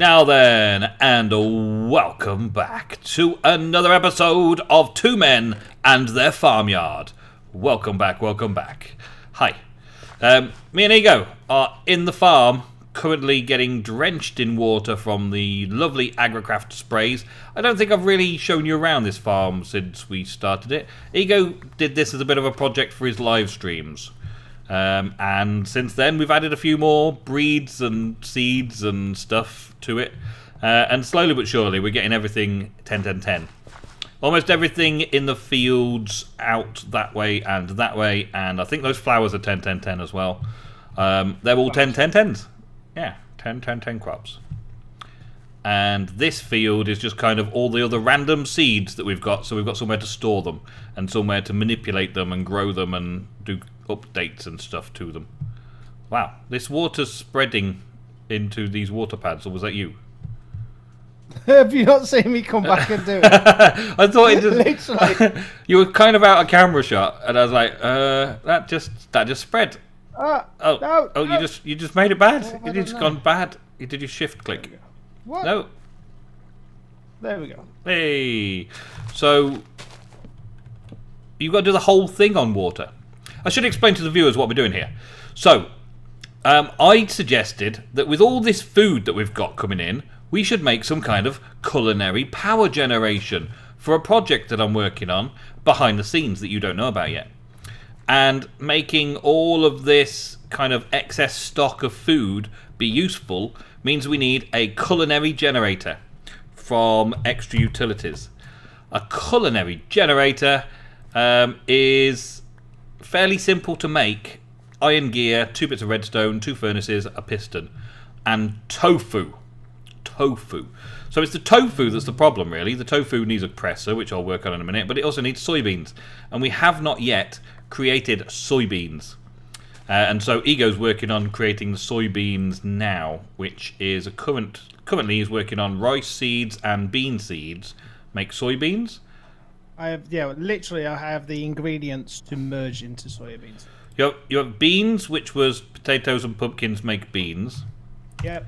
Now then, and welcome back to another episode of Two Men and Their Farmyard. Welcome back, welcome back. Hi. Me and Ego are in the farm, currently getting drenched in water from the lovely Agricraft sprays. I don't think I've really shown you around this farm since we started it. Ego did this as a bit of a project for his live streams. And since then we've added a few more breeds and seeds and stuff to it, and slowly but surely we're getting everything 10-10-10. Almost everything in the fields out that way, and I think those flowers are 10-10-10 as well. They're all 10-10-10s. Yeah, 10-10-10 crops. And this field is just kind of all the other random seeds that we've got, so we've got somewhere to store them and somewhere to manipulate them and grow them and do updates and stuff to them. Wow, this water's spreading into these water pads, or was that you? Have you not seen me come back and do it? I thought it just Literally. you were kind of out of camera shot, and I was like, that just spread. No, You just made it bad. Oh, You just gone bad. You did your shift click. What? No. There we go. Hey. So you've got to do the whole thing on water. I should explain to the viewers what we're doing here. So, I suggested that with all this food that we've got coming in, we should make some kind of culinary power generation for a project that I'm working on behind the scenes that you don't know about yet. And making all of this kind of excess stock of food be useful means we need a culinary generator from Extra Utilities. A culinary generator is fairly simple to make. Iron gear, 2 bits of redstone, 2 furnaces, a piston, and tofu. So it's the tofu that's the problem, really. The tofu needs a presser, which I'll work on in a minute, but it also needs soybeans, and we have not yet created soybeans. And so Ego's working on creating the soybeans now, which is currently he's working on rice seeds and bean seeds. Make soybeans. I have the ingredients to merge into soybeans. You have beans, which was potatoes and pumpkins make beans. Yep.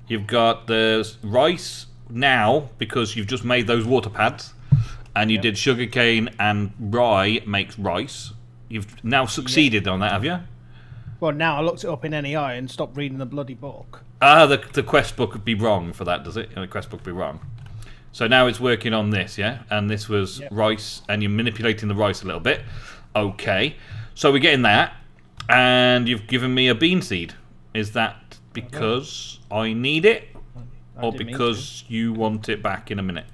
You've got the rice now, because you've just made those water pads, and you did sugarcane and rye makes rice. You've now succeeded on that, have you? Well, now I looked it up in NEI and stopped reading the bloody book. The quest book would be wrong for that, does it? The quest book would be wrong. So now it's working on this, yeah? And this was rice, and you're manipulating the rice a little bit. Okay. So we're getting that, and you've given me a bean seed. Is that because I need it, or because you want it back in a minute?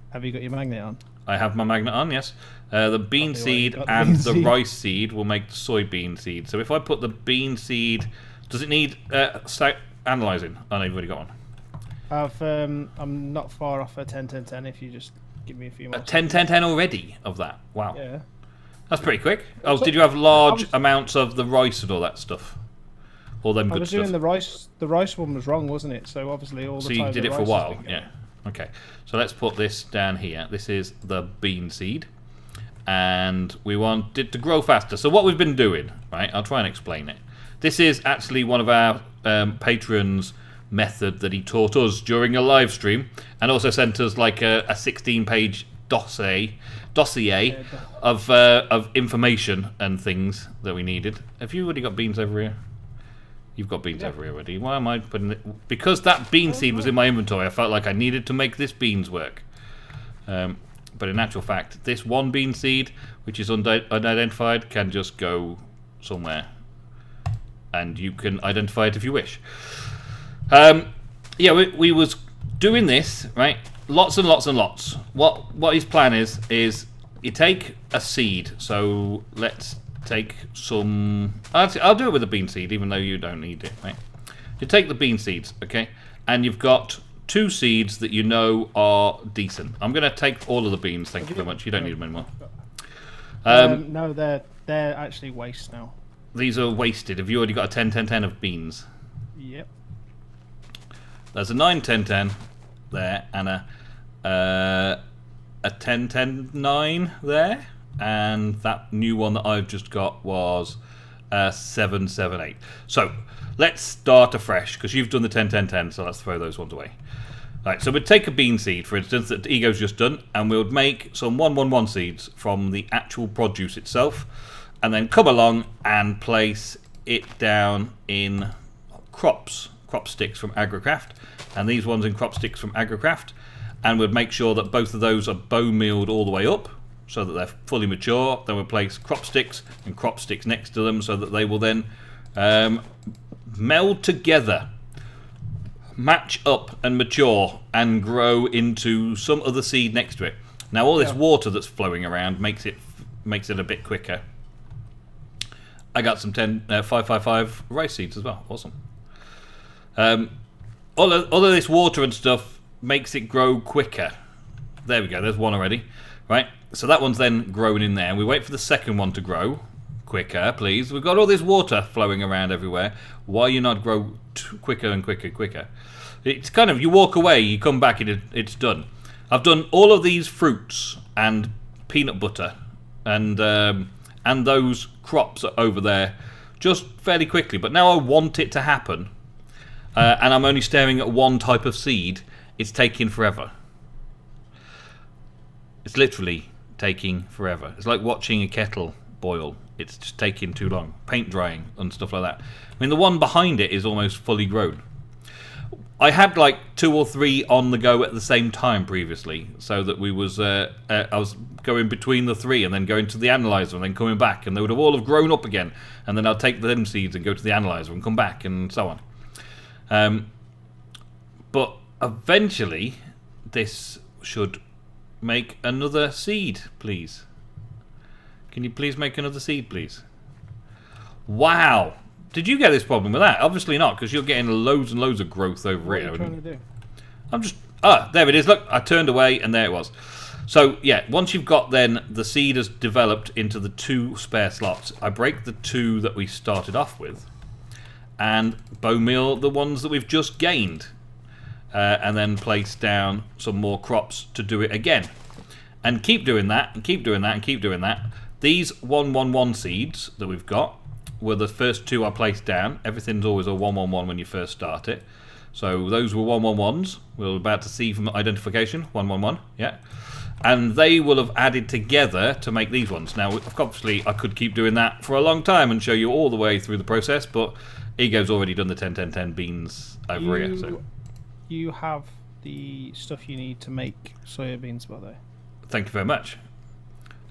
Have you got your magnet on? I have my magnet on, yes. The bean seed and the rice seed will make the soybean seed. So if I put the bean seed, does it need analyzing? Oh no, you've already got one. I'm not far off a 10-10-10 if you just give me a few more. 10-10-10 already of that? Wow. Yeah. That's pretty quick. Oh, did you have large amounts of the rice and all that stuff? All them good stuff? I was doing the rice. The rice one was wrong, wasn't it? So obviously all the time. So you did it for a while, yeah. Okay. So let's put this down here. This is the bean seed, and we want it to grow faster. So what we've been doing, right? I'll try and explain it. This is actually one of our patrons' method that he taught us during a live stream, and also sent us like a 16-page dossier of information and things that we needed. Have you already got beans over here? You've got beans over here already. Why am I putting it? Because that bean seed was in my inventory, I felt like I needed to make this beans work. But in actual fact, this one bean seed, which is unidentified, can just go somewhere. And you can identify it if you wish. We was doing this, right? Lots and lots and lots. What his plan is you take a seed. So let's take some. I'll do it with a bean seed, even though you don't need it, right? You take the bean seeds, okay, and you've got 2 seeds that you know are decent. I'm going to take all of the beans. Thank you very much. You don't need them anymore. No, they're actually waste now. These are wasted. Have you already got a 10-10-10 of beans? Yep. There's a 9-10-10 there, and a 10-10-9 there, and that new one that I've just got was E17. So let's start afresh because you've done the 10-10-10, so let's throw those ones away. Right, so we'd take a bean seed, for instance, that Ego's just done, and we'll make some 1-1-1 seeds from the actual produce itself, and then come along and place it down in crop sticks from Agricraft, and these ones in crop sticks from Agricraft, and we'd make sure that both of those are bone mealed all the way up, so that they're fully mature. Then we'll place crop sticks and crop sticks next to them, so that they will then meld together, match up and mature and grow into some other seed next to it. Now all this water that's flowing around makes it a bit quicker. I got some 555 rice seeds as well. Awesome. All of this water and stuff makes it grow quicker. There we go, there's one already. Right, so that one's then grown in there. We wait for the second one to grow quicker, please. We've got all this water flowing around everywhere. Why you not grow quicker and quicker? It's kind of, you walk away, you come back, and it's done. I've done all of these fruits and peanut butter and those crops over there just fairly quickly. But now I want it to happen, and I'm only staring at one type of seed. It's taking forever. It's literally taking forever. It's like watching a kettle boil. It's just taking too long. Paint drying and stuff like that. I mean, the one behind it is almost fully grown. I had like 2 or 3 on the go at the same time previously, so that I was going between the 3 and then going to the analyzer and then coming back, and they would have all have grown up again, and then I'll take them seeds and go to the analyzer and come back and so on. But eventually, this should make another seed, please. Can you please make another seed, please? Wow. Did you get this problem with that? Obviously not, because you're getting loads and loads of growth over here. What are you trying to do? I'm just... Ah, there it is. Look, I turned away and there it was. So, yeah, once you've got then the seed has developed into the 2 spare slots, I break the 2 that we started off with and bone meal the ones that we've just gained. And then place down some more crops to do it again. And keep doing that, and keep doing that, and keep doing that. These 1-1-1 seeds that we've got were the first 2 I placed down. Everything's always a 1-1-1 when you first start it. So those were 1-1-1s. We're about to see from identification. 1-1-1, yeah. And they will have added together to make these ones. Now, obviously, I could keep doing that for a long time and show you all the way through the process, but Ego's already done the 10-10-10 beans over here. So. You have the stuff you need to make soybeans, by the way. Thank you very much.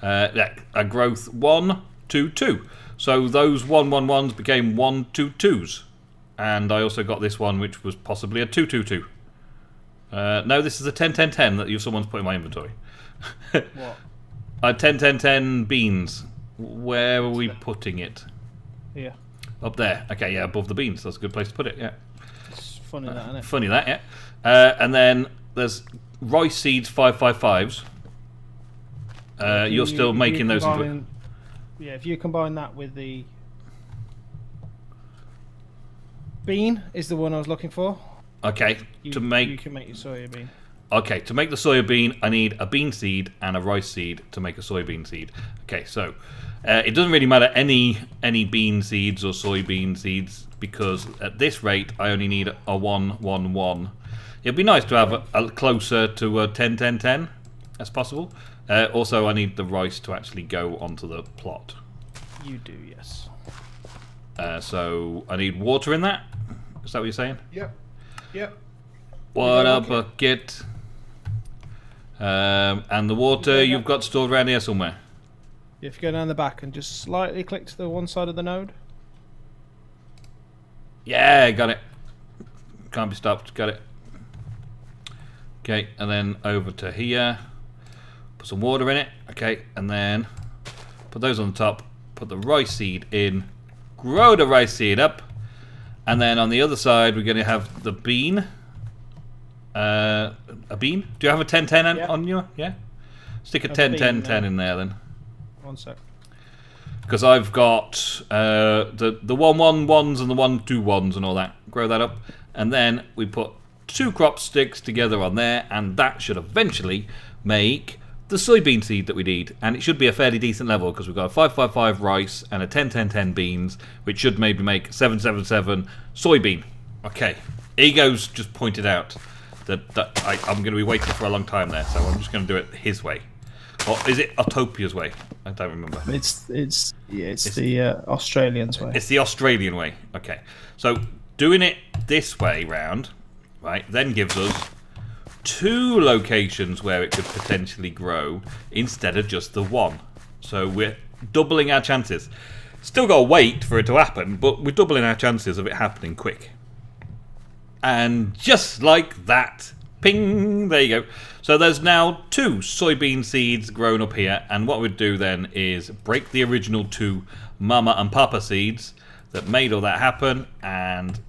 A growth 1, 2, 2. So those 1-1-1s became 1-2-2s. And I also got this one, which was possibly a 2-2-2. No, this is a 10-10-10 that someone's put in my inventory. What? A 10-10-10 beans. Where are we putting it? Here. Up there. Okay, yeah, above the beans. That's a good place to put it, yeah. It's funny that, isn't it? Funny that, yeah. And then there's rice seeds 555s. You're still making those into... Yeah, if you combine that with the bean is the one I was looking for. Okay, You can make your soybean. Okay, to make the soya bean, I need a bean seed and a rice seed to make a soybean seed. Okay, so it doesn't really matter any bean seeds or soybean seeds, because at this rate I only need a 1-1-1. It'd be nice to have a closer to a 10-10-10 as possible. Also, I need the rice to actually go onto the plot. You do, yes. So I need water in that. Is that what you're saying? Yep. Yep. Water bucket. And the water you've got stored around here somewhere. If you go down the back and just slightly click to the one side of the node. Yeah, got it. Can't be stopped. Got it. Okay, and then over to here. Put some water in it. Okay, and then put those on the top. Put the rice seed in. Grow the rice seed up. And then on the other side, we're going to have the bean. A bean? Do you have a 10-10 on you? Yeah? Stick a 10-10-10 in there then. One sec. Because I've got the 1-1-1s and the 1-2-1s and all that. Grow that up. And then we put 2 crop sticks together on there, and that should eventually make the soybean seed that we need, and it should be a fairly decent level because we've got a 555 rice and a 101010 beans, which should maybe make 777 soybean. Okay, Ego's just pointed out that I'm going to be waiting for a long time there, so I'm just going to do it his way. Or is it Autopia's way? I don't remember. It's the Australians' way. It's the Australian way. Okay, so doing it this way round, right, then gives us 2 locations where it could potentially grow instead of just the 1. So we're doubling our chances. Still got to wait for it to happen, but we're doubling our chances of it happening quick. And just like that, ping, there you go. So there's now 2 soybean seeds grown up here, and what we'd do then is break the original 2 Mama and Papa seeds that made all that happen, and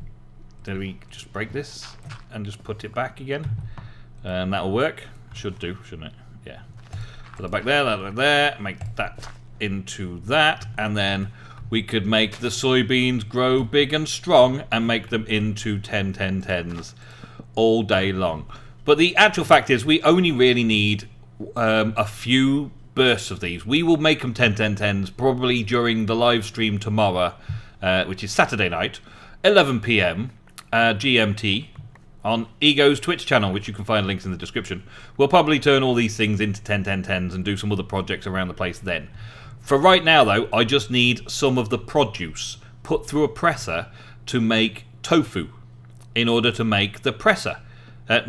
did we just break this and just put it back again? And that'll work. Should do, shouldn't it? Yeah. Put that back there, make that into that, and then we could make the soybeans grow big and strong and make them into 10-10-10s all day long. But the actual fact is we only really need a few bursts of these. We will make them 10-10-10s probably during the live stream tomorrow, which is Saturday night, 11 PM GMT, on Ego's Twitch channel, which you can find links in the description. We'll probably turn all these things into 10-10-10s and do some other projects around the place then. For right now, though, I just need some of the produce put through a presser to make tofu in order to make the presser.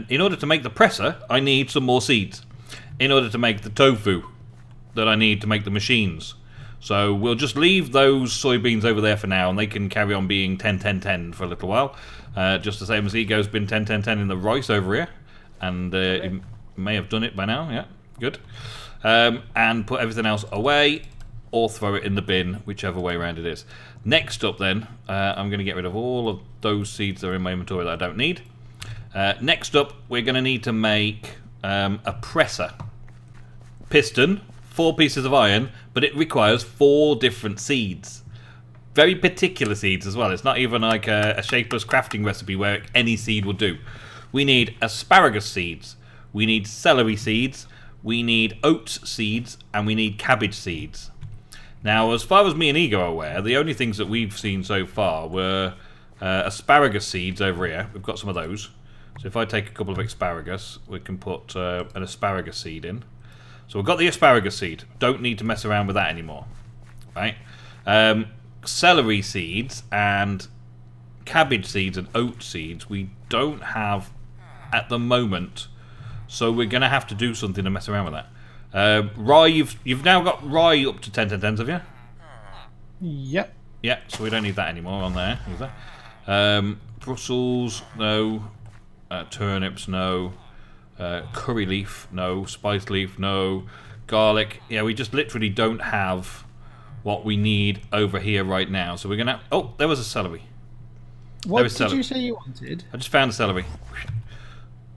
In order to make the presser, I need some more seeds. In order to make the tofu that I need to make the machines. So we'll just leave those soybeans over there for now, and they can carry on being 10-10-10 for a little while. Just the same as Ego's been 10-10-10 in the rice over here. And he may have done it by now, yeah, good. And put everything else away, or throw it in the bin, whichever way around it is. Next up then, I'm going to get rid of all of those seeds that are in my inventory that I don't need. Next up, we're going to need to make a presser. Piston, 4 pieces of iron, but it requires 4 different seeds. Very particular seeds as well. It's not even like a shapeless crafting recipe where any seed will do. We need asparagus seeds, we need celery seeds, we need oats seeds, and we need cabbage seeds. Now, as far as me and Ego are aware, the only things that we've seen so far were asparagus seeds over here. We've got some of those. So if I take a couple of asparagus, we can put an asparagus seed in. So we've got the asparagus seed. Don't need to mess around with that anymore. Right? Celery seeds and cabbage seeds and oat seeds we don't have at the moment. So we're going to have to do something to mess around with that. Rye, you've now got rye up to 10-10-10s, have you? Yep. Yeah, so we don't need that anymore on there either. Brussels, no. Turnips, no. Curry leaf, no. Spice leaf, no. Garlic, yeah, we just literally don't have what we need over here right now. So we're going to... Oh, there was a celery. What did you say you wanted? I just found celery.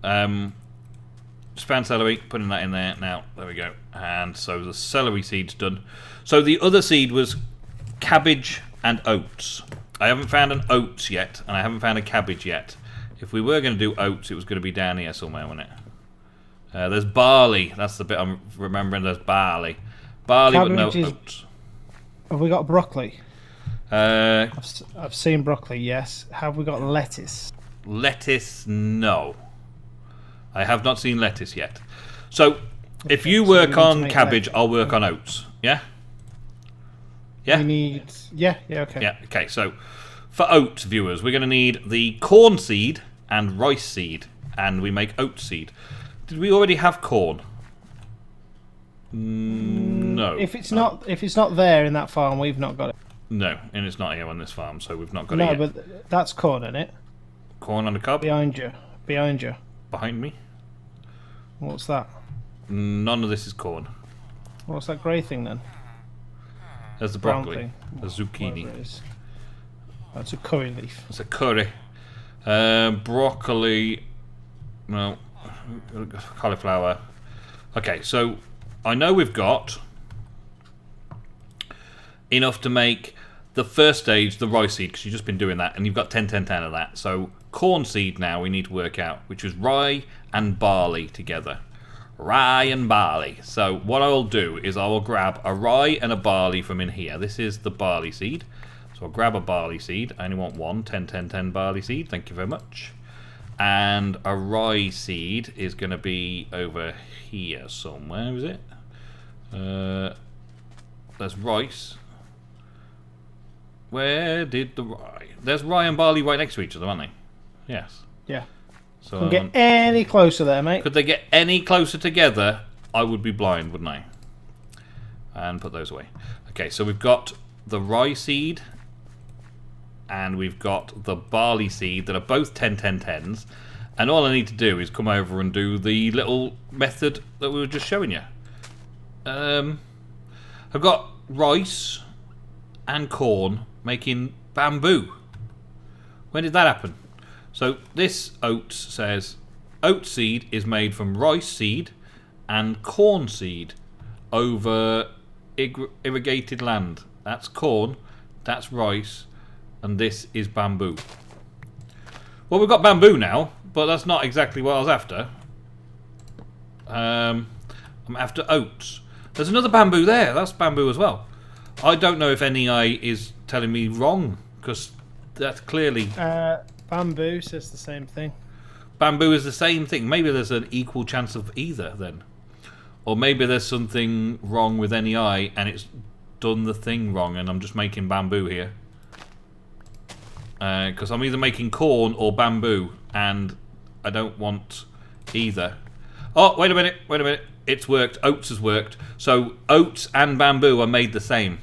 Just found celery, putting that in there now. There we go. And so the celery seed's done. So the other seed was cabbage and oats. I haven't found an oats yet, and I haven't found a cabbage yet. If we were going to do oats, it was going to be down here somewhere, wasn't it? There's barley. That's the bit I'm remembering. There's barley. Barley, but no oats. Have we got broccoli? I've seen broccoli, yes. Have we got lettuce? Lettuce, no. I have not seen lettuce yet. So, if you work on cabbage, lettuce. I'll work on oats. Yeah? Yeah? We need... Yeah, okay. Yeah, okay. So, for oats, viewers, we're going to need the corn seed and rice seed. And we make oat seed. Did we already have corn? No. If it's not there in that farm, we've not got it. No, and it's not here on this farm, so we've not got it yet. No, but that's corn, isn't it? Corn on the cob? Behind you. Behind me? What's that? None of this is corn. What's that grey thing then? There's the broccoli. The zucchini. That's a curry leaf. It's a curry. Broccoli. No. Cauliflower. Okay, so I know we've got enough to make the first stage, the rice seed, because you've just been doing that, and you've got 10-10-10 of that. So corn seed now we need to work out, which is rye and barley together. rye and barley. So what I will do is I will grab a rye and a barley from in here. This is the barley seed. So I'll grab a barley seed. I only want one. 10, 10, 10 barley seed. Thank you very much. And a rye seed is going to be over here somewhere, is it? There's rice. Where did the rye... There's rye and barley right next to each other, aren't they? Yes. Yeah. So Couldn't get any closer there, mate. could they get any closer together, I would be blind, wouldn't I? And put those away. Okay, so we've got the rye seed and we've got the barley seed that are both 10, 10, 10s. And all I need to do is come over and do the little method that we were just showing you. I've got rice and corn making bamboo. When did that happen? So this oats says oat seed is made from rice seed and corn seed over irrigated land. That's corn, that's rice, and this is bamboo. Well, we've got bamboo now, but that's not exactly what I was after. I'm after oats. There's another bamboo there. That's bamboo as well. I don't know if NEI is telling me wrong, because that's clearly... Bamboo says the same thing. Bamboo is the same thing. Maybe there's an equal chance of either then. Or maybe there's something wrong with NEI and it's done the thing wrong and I'm just making bamboo here. Because I'm either making corn or bamboo and I don't want either. Oh, wait a minute. It's worked. Oats has worked. So oats and bamboo are made the same.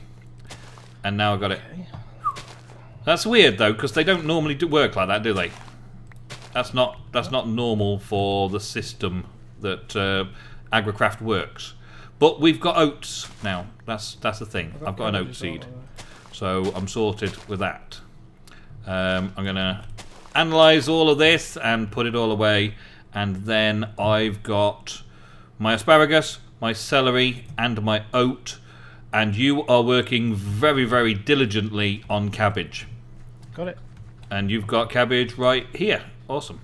And now I've got it. That's weird though, because they don't normally work like that, do they? That's not normal for the system that Agricraft works. But we've got oats now. That's the thing. I've got an oat seed, so I'm sorted with that. I'm gonna analyze all of this and put it all away, and then I've got my asparagus, my celery, and my oat. And you are working very, very diligently on cabbage. Got it. And you've got cabbage right here. Awesome.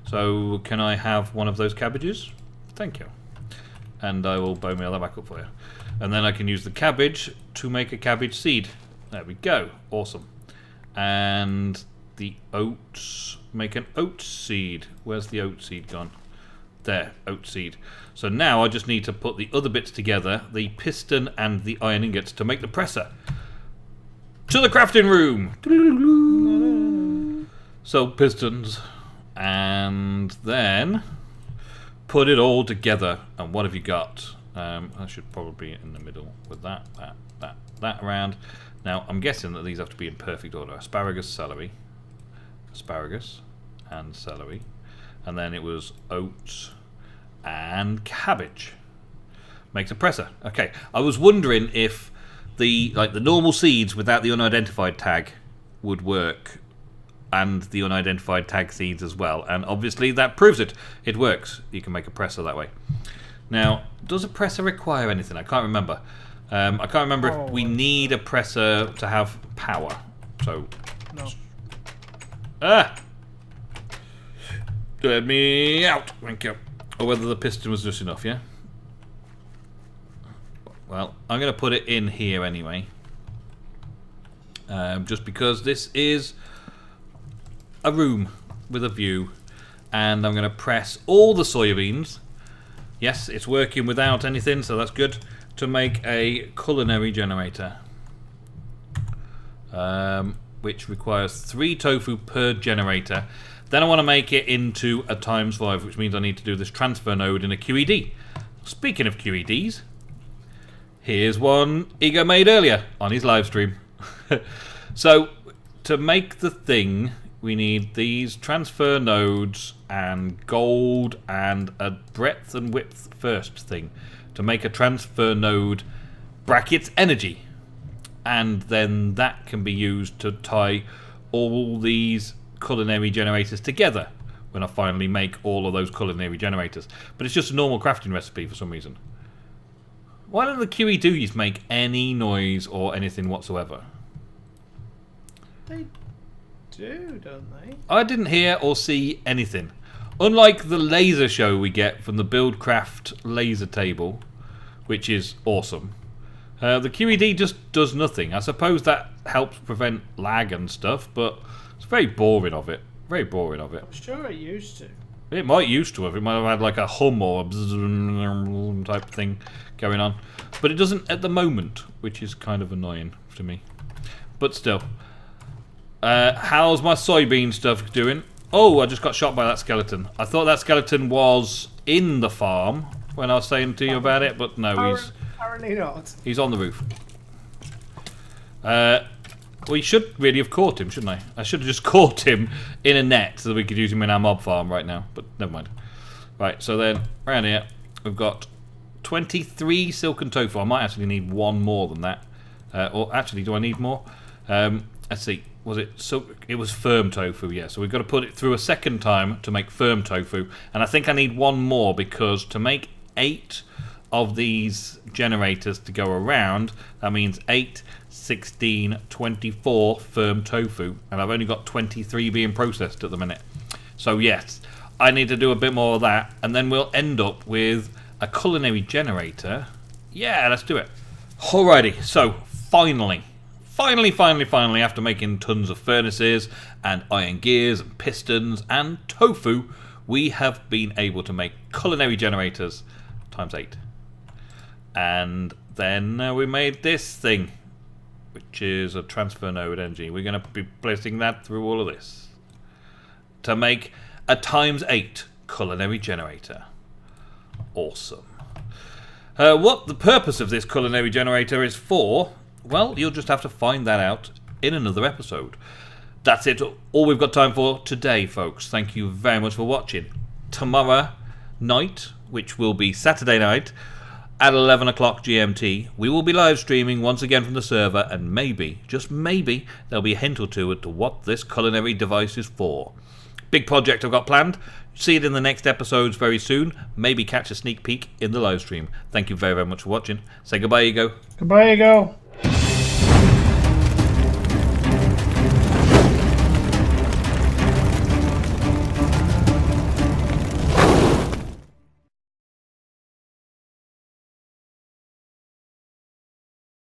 So can I have one of those cabbages? Thank you. And I will bone meal that back up for you. And then I can use the cabbage to make a cabbage seed. There we go. Awesome. And the oats. Make an oat seed. Where's the oat seed gone? There, oat seed. So now I just need to put the other bits together, the piston and the iron ingots, to make the presser. To the crafting room! So pistons, and then put it all together. And what have you got? I should probably be in the middle with that around. Now I'm guessing that these have to be in perfect order. Asparagus, celery, asparagus, and celery, and then it was oats and cabbage. Makes a presser. Okay, I was wondering if the normal seeds without the unidentified tag would work, and the unidentified tag seeds as well, and obviously that proves it. It works. You can make a presser that way. Now, does a presser require anything? I can't remember. I can't remember if we need a presser to have power. So, no. Let me out. Thank you. Or whether the piston was just enough, yeah? Well, I'm going to put it in here anyway. Just because this is a room with a view. And I'm going to press all the soybeans. Yes, it's working without anything, so that's good. To make a culinary generator. Which requires 3 tofu per generator. Then I want to make it into a ×5, which means I need to do this transfer node in a QED. Speaking of QEDs, here's one Ego made earlier on his live stream. So, to make the thing, we need these transfer nodes and gold and a breadth and width first thing to make a transfer node brackets energy. And then that can be used to tie all these culinary generators together when I finally make all of those culinary generators. But it's just a normal crafting recipe for some reason. Why don't the QEDs make any noise or anything whatsoever? They do, don't they? I didn't hear or see anything. Unlike the laser show we get from the Buildcraft laser table, which is awesome, the QED just does nothing. I suppose that helps prevent lag and stuff, but it's very boring of it. Very boring of it. I'm sure it used to. It might used to have. It might have had like a hum or a bzzz type thing going on. But it doesn't at the moment, which is kind of annoying to me. But still. How's my soybean stuff doing? Oh, I just got shot by that skeleton. I thought that skeleton was in the farm when I was saying to you about it, but no, Apparently not. he's on the roof. We should really have caught him, shouldn't I? I should have just caught him in a net so that we could use him in our mob farm right now, but never mind. Right, so then around here we've got 23 silken tofu. I might actually need one more than that. Or actually, do I need more? Let's see. Was it so? It was firm tofu, yeah. So we've got to put it through a second time to make firm tofu, and I think I need one more because to make 8 of these generators to go around, that means 8, 16, 24 firm tofu, and I've only got 23 being processed at the minute. So yes, I need to do a bit more of that, and then we'll end up with a culinary generator. Yeah, let's do it. Alrighty, so finally, after making tons of furnaces and iron gears and pistons and tofu, we have been able to make culinary generators times 8. And then we made this thing, which is a transfer node energy. We're going to be placing that through all of this to make a times 8 culinary generator. Awesome. What the purpose of this culinary generator is for, well, you'll just have to find that out in another episode. That's it, all we've got time for today, folks. Thank you very much for watching. Tomorrow night, which will be Saturday night, at 11 o'clock GMT, we will be live streaming once again from the server, and maybe, just maybe, there'll be a hint or two as to what this culinary device is for. Big project I've got planned. See it in the next episodes very soon. Maybe catch a sneak peek in the live stream. Thank you very, very much for watching. Say goodbye, Ego. Goodbye, Ego.